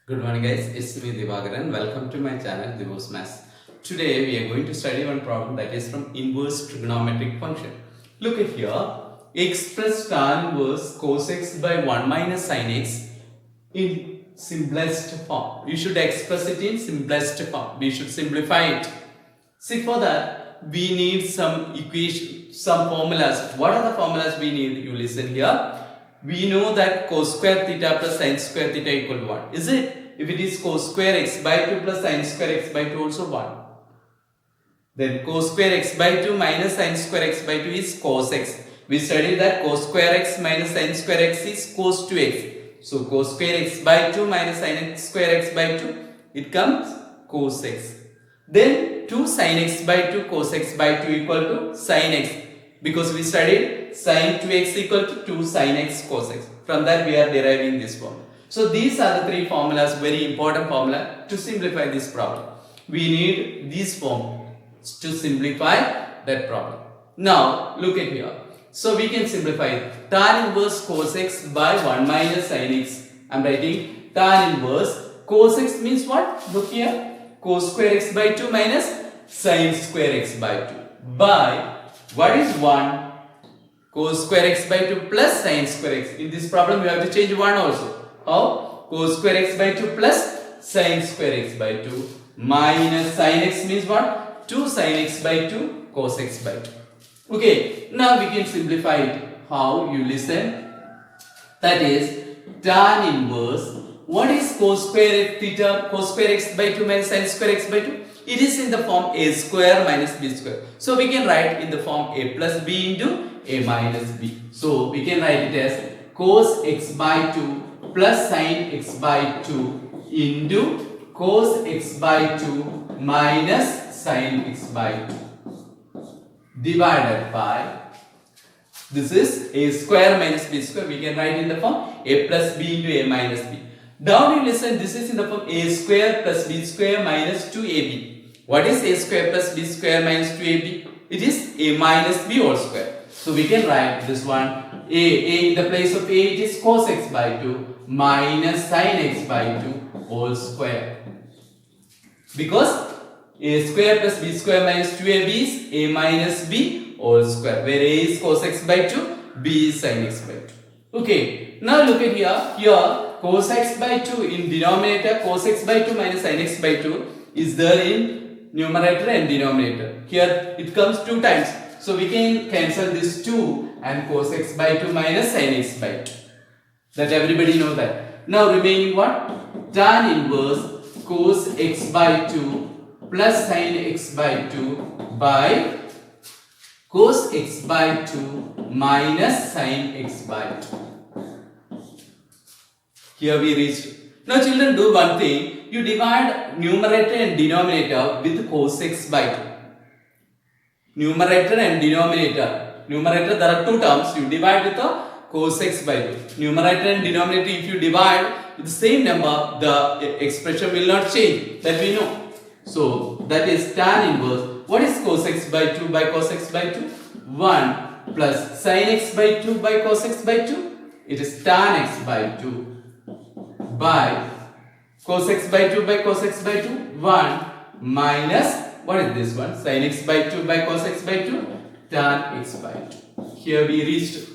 Good morning guys, it's me Divagaran. Welcome to my channel Divos Maths. Today we are going to study one problem that is from inverse trigonometric function. Look at here, x plus tan inverse cos x by 1 minus sin x in simplest form. You should express it in simplest form. We should simplify it. See, for that we need some equation, some formulas. What are the formulas we need? You listen here. We know that cos square theta plus sin square theta equal to 1. Is it? If it is cos square x by 2 plus sin square x by 2 also 1. Then cos square x by 2 minus sin square x by 2 is cos x. We studied that cos square x minus sin square x is cos 2x. So cos square x by 2 minus sin square x by 2, it comes cos x. Then 2 sin x by 2 cos x by 2 equal to sin x. Because we studied sin 2x equal to 2 sin x cos x. From that we are deriving this formula. So these are the three formulas, very important formula to simplify this problem. We need these formulas to simplify that problem. Now look at here. So we can simplify it. Tan inverse cos x by 1 minus sin x. I am writing tan inverse cos x means what? Look here. Cos square x by 2 minus sin square x by 2 by what is 1? Cos square x by 2 plus sin square x. In this problem you have to change 1 also. How? Cos square x by 2 plus sin square x by 2 minus sin x means what? 2 sin x by 2 cos x by 2. Okay, now we can simplify it. How? You listen. That is tan inverse. What is cos square theta? Cos square x by 2 minus sin square x by 2? It is in the form a square minus b square. So we can write in the form a plus b into a minus b. So we can write it as cos x by 2 plus sin x by 2 into cos x by 2 minus sin x by 2 divided by, this is a square minus b square. We can write in the form a plus b into a minus b. Now you listen, this is in the form a square plus b square minus 2ab. What is a square plus b square minus 2ab? It is a minus b whole square. So we can write this one a in the place of a, it is cos x by 2 minus sin x by 2 whole square. Because a square plus b square minus 2ab is a minus b whole square, where a is cos x by 2, b is sin x by 2. Okay, now look at here cos x by 2 in denominator, cos x by 2 minus sin x by 2 is there in numerator and denominator. Here it comes 2 times. So we can cancel this 2 and cos x by 2 minus sin x by 2. That everybody know that. Now remaining what? Tan inverse cos x by 2 plus sin x by 2 by cos x by 2 minus sin x by 2. Here we reached. Now children, do one thing. You divide numerator and denominator with cos x by 2. Numerator and denominator. Numerator, there are 2 terms. You divide with the cos x by 2. Numerator and denominator, if you divide with the same number, the expression will not change. That we know. So that is tan inverse. What is cos x by 2 by cos x by 2? 1 plus sin x by 2 by cos x by 2. It is tan x by 2 by cos x by 2 by cos x by 2. 1 minus, what is this one? Sin x by 2 by cos x by 2. Tan x by 2. Here we reached.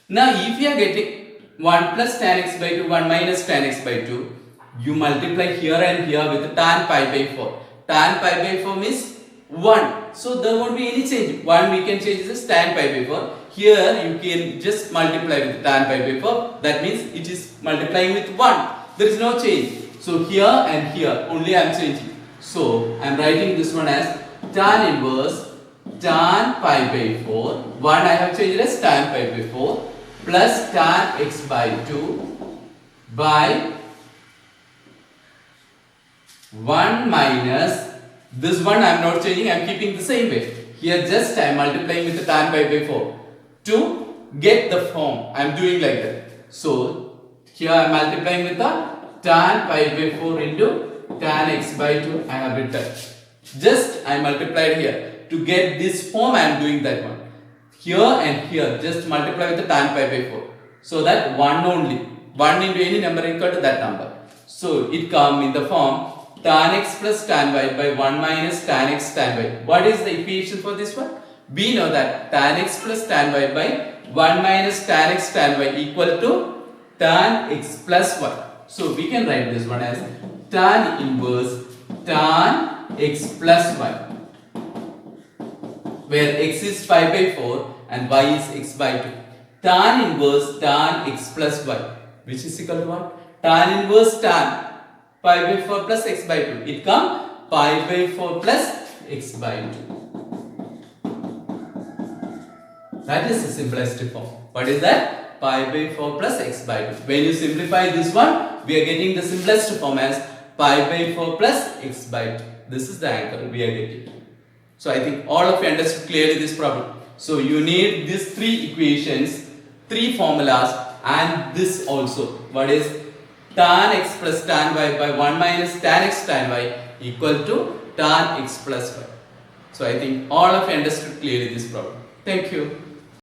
Now if you are getting 1 plus tan x by 2, 1 minus tan x by 2, you multiply here and here with tan pi by 4. Tan pi by 4 means 1. So there won't be any change. 1 we can change this tan pi by 4. Here you can just multiply with tan pi by 4. That means it is multiplying with 1. There is no change. So here and here only I am changing. So I am writing this one as tan inverse tan pi by 4. 1 I have changed as tan pi by 4 plus tan x by 2 by 1 minus this one I am not changing, I am keeping the same way. Here just I am multiplying with the tan pi by 4 to get the form. I am doing like that. So here I am multiplying with the tan pi by 4 into tan x by 2 I have written. Just I multiplied here. To get this form I am doing that one. Here and here just multiply with the tan pi by 4. So that 1 only. 1 into any number equal to that number. So it come in the form tan x plus tan y by 1 minus tan x tan y. What is the equation for this one? We know that tan x plus tan y by 1 minus tan x tan y equal to tan x plus y. So we can write this one as tan inverse tan x plus y, where x is pi by 4 and y is x by 2. Tan inverse tan x plus y, which is equal to what? Tan inverse tan pi by 4 plus x by 2. It comes pi by 4 plus x by 2. That is the simplest form. What is that? Pi by 4 plus x by 2. When you simplify this one, we are getting the simplest form as pi by 4 plus x by 2. This is the angle we are getting. So I think all of you understood clearly this problem. So you need these three equations, three formulas, and this also. What is tan x plus tan y by 1 minus tan x tan y equal to tan x plus y. So I think all of you understood clearly this problem. Thank you.